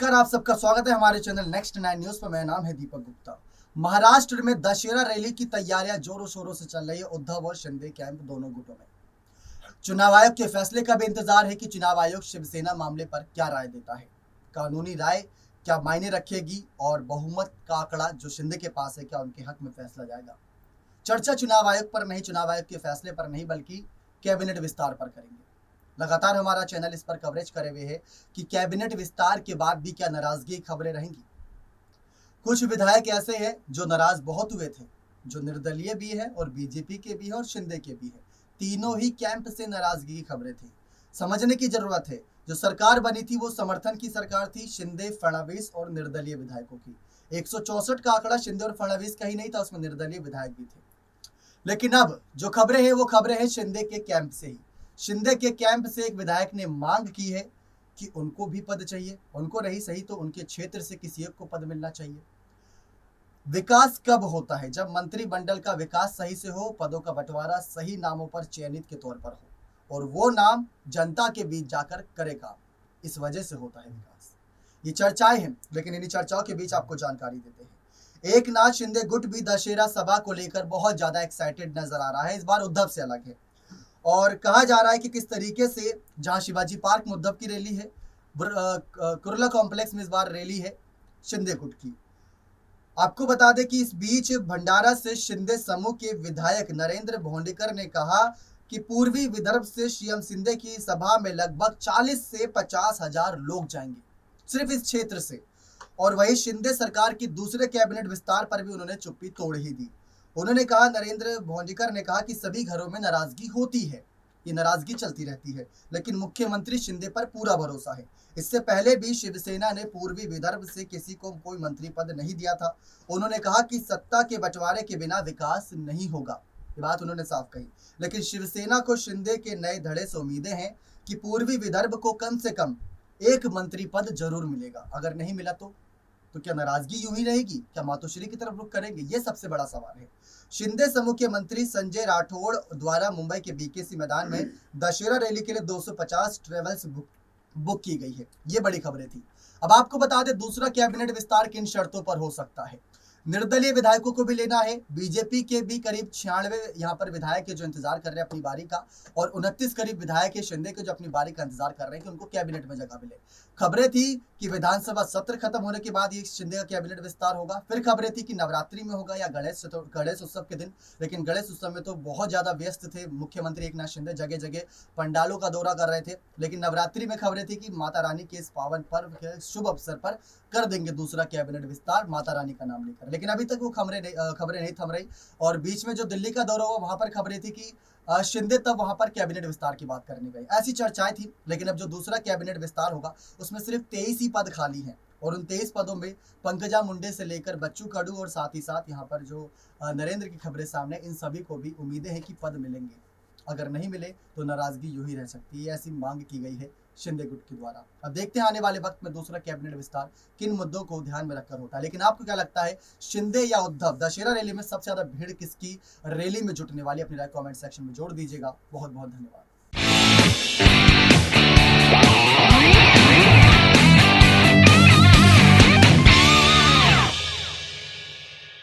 नमस्कार, आप सबका स्वागत है हमारे चैनल नेक्स्ट 9 न्यूज पर। मेरा नाम है दीपक गुप्ता। महाराष्ट्र में दशहरा रैली की तैयारियां जोरों शोरों से चल रही है। उद्धव और शिंदे कैंप दोनों गुटों में चुनाव आयोग के फैसले का भी इंतजार है कि चुनाव आयोग शिवसेना मामले पर क्या राय देता है। कानूनी राय क्या मायने रखेगी और बहुमत का आंकड़ा जो शिंदे के पास है, क्या उनके हक में फैसला जाएगा। चर्चा चुनाव आयोग पर नहीं, चुनाव आयोग के फैसले पर नहीं, बल्कि कैबिनेट विस्तार पर करेंगे। लगातार हमारा चैनल इस पर कवरेज करे हुए है कि कैबिनेट विस्तार के बाद भी क्या नाराजगी की खबरें रहेंगी। कुछ विधायक ऐसे हैं जो नाराज बहुत हुए थे, जो निर्दलीय भी है और बीजेपी के भी है और शिंदे के भी है। तीनों ही कैंप से नाराजगी की खबरें थी। समझने की जरूरत है, जो सरकार बनी थी वो समर्थन की सरकार थी शिंदे, फडणवीस और निर्दलीय विधायकों की। 164 का आंकड़ा शिंदे और फडणवीस का ही नहीं था, उसमें निर्दलीय विधायक भी थे। लेकिन अब जो खबरें हैं वो खबरें हैं शिंदे के कैंप से ही। शिंदे के कैंप से एक विधायक ने मांग की है कि उनको भी पद चाहिए, उनको नहीं सही तो उनके क्षेत्र से किसी एक को पद मिलना चाहिए। विकास कब होता है? जब मंत्रिमंडल का विकास सही से हो, पदों का बंटवारा सही नामों पर चयनित के तौर पर हो और वो नाम जनता के बीच जाकर करे काम। इस वजह से होता है विकास। ये चर्चाएं हैं, लेकिन इन्हीं चर्चाओं के बीच आपको जानकारी देते हैं। एक नाथ शिंदे गुट भी दशहरा सभा को लेकर बहुत ज्यादा एक्साइटेड नजर आ रहा है। इस बार उद्धव से अलग है और कहा जा रहा है कि किस तरीके से जहां शिवाजी पार्क में उद्धव की रैली है, कुर्ला कॉम्प्लेक्स में इस बार रैली है शिंदे गुट की। आपको बता दें कि इस बीच भंडारा से शिंदे समूह के विधायक नरेंद्र भोंडेकर ने कहा कि पूर्वी विदर्भ से सीएम शिंदे की सभा में लगभग 40 से 50 हजार लोग जाएंगे, सिर्फ इस क्षेत्र से। और वही शिंदे सरकार की दूसरे कैबिनेट विस्तार पर भी उन्होंने चुप्पी तोड़ ही दी। उन्होंने कहा, नरेंद्र भोंडेकर ने कहा कि सभी घरों में नाराजगी होती है, ये नाराजगी चलती रहती है, लेकिन मुख्यमंत्री शिंदे पर पूरा भरोसा है। इससे पहले भी शिवसेना ने पूर्वी विदर्भ से किसी को कोई मंत्री पद नहीं दिया था। उन्होंने कहा कि सत्ता के बंटवारे के बिना विकास नहीं होगा, ये बात उन्होंने साफ कही। लेकिन शिवसेना को शिंदे के नए धड़े से उम्मीदें हैं कि पूर्वी विदर्भ को कम से कम एक मंत्री पद जरूर मिलेगा। अगर नहीं मिला तो क्या नाराजगी यूं ही रहेगी? क्या मातोश्री की तरफ रुख करेंगे? ये सबसे बड़ा सवाल है। शिंदे समूह के मंत्री संजय राठौड़ द्वारा मुंबई के बीकेसी मैदान में दशहरा रैली के लिए 250 ट्रेवल्स बुक की गई है। ये बड़ी खबरें थी। अब आपको बता दें दूसरा कैबिनेट विस्तार किन शर्तों पर हो सकता है। निर्दलीय विधायकों को भी लेना है। बीजेपी के भी करीब 96 यहाँ पर विधायक है जो इंतजार कर रहे हैं अपनी बारी का, और 29 करीब विधायक है शिंदे के जो अपनी बारी का इंतजार कर रहे हैं कि उनको कैबिनेट में जगह मिले। खबरें थी कि विधानसभा सत्र खत्म होने के बाद ये शिंदे का कैबिनेट विस्तार होगा। फिर खबरें थी कि नवरात्रि में होगा या गणेश उत्सव के दिन। लेकिन गणेश उत्सव में तो बहुत ज्यादा व्यस्त थे मुख्यमंत्री एकनाथ शिंदे, जगह जगह पंडालों का दौरा कर रहे थे। लेकिन नवरात्रि में खबरें थी कि माता रानी के इस पावन पर्व के शुभ अवसर पर कर देंगे दूसरा कैबिनेट विस्तार माता रानी का नाम लेकर। लेकिन अभी तक वो खबरें नहीं थम रही। और बीच में जो दिल्ली का दौरा हुआ वहां पर खबरें थी कि शिंदे तब वहां पर कैबिनेट विस्तार की बात करने गए, ऐसी चर्चाएं थी। लेकिन अब जो दूसरा कैबिनेट विस्तार होगा उसमें सिर्फ 23 ही पद खाली हैं और उन 23 पदों में पंकजा मुंडे से लेकर बच्चू कडू और साथ ही साथ यहाँ पर जो नरेंद्र की खबरें सामने, इन सभी को भी उम्मीदें हैं कि पद मिलेंगे। अगर नहीं मिले तो नाराजगी यूं ही रह सकती है, ऐसी मांग की गई है शिंदे गुट के द्वारा। अब देखते हैं आने वाले वक्त में दूसरा कैबिनेट विस्तार किन मुद्दों को ध्यान में रखकर होता है। लेकिन आपको क्या लगता है, शिंदे या उद्धव? दशहरा रैली में सबसे ज्यादा भीड़ किसकी रैली में जुटने वाली? अपनी राय कमेंट सेक्शन में जोड़ दीजिएगा। बहुत बहुत धन्यवाद।